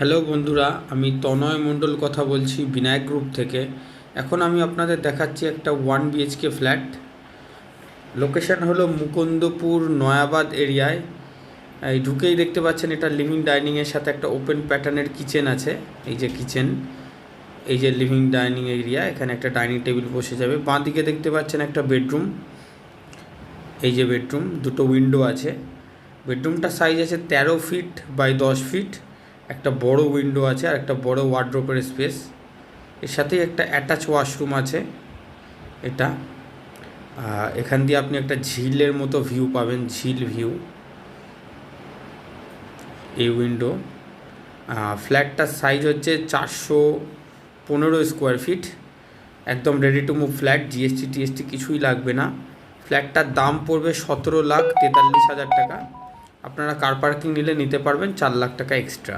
Hello বন্ধুরা, আমি তনয় মণ্ডল কথা বলছি বিনায়ক গ্রুপ থেকে। এখন আমি আপনাদের দেখাচ্ছি একটা 1 BHK ফ্ল্যাট। লোকেশন হলো মুকুন্দপুর নয়াবাদ এরিয়ায়। এই ঢুকেই দেখতে পাচ্ছেন এটা লিভিং ডাইনিংয়ের সাথে একটা ওপেন প্যাটার্নের কিচেন আছে। এই যে কিচেন, এই যে লিভিং ডাইনিং এরিয়া, এখানে একটা ডাইনিং টেবিল বসে যাবে। বাঁ দিকে দেখতে পাচ্ছেন একটা বেডরুম। এই যে বেডরুম, দুটো উইন্ডো আছে। বেডরুমটার সাইজ আছে 13 ফিট বাই 10 ফিট। একটা বড় উইন্ডো আছে আর একটা বড় ওয়ার্ড্রোপের স্পেস। এর সাথেই একটা অ্যাটাচ ওয়াশরুম আছে। এটা এখান দিয়ে আপনি একটা ঝিলের মতো ভিউ পাবেন, ঝিল ভিউ। এই উইন্ডো। ফ্ল্যাটটার সাইজ হচ্ছে 415 স্কোয়ার ফিট। একদম ready to move flat, GST TST কিছুই লাগবে না। ফ্ল্যাটটার দাম পড়বে 17,43,000 টাকা। আপনারা কার পার্কিং নিলে নিতে পারবেন 4 লাখ টাকা এক্সট্রা।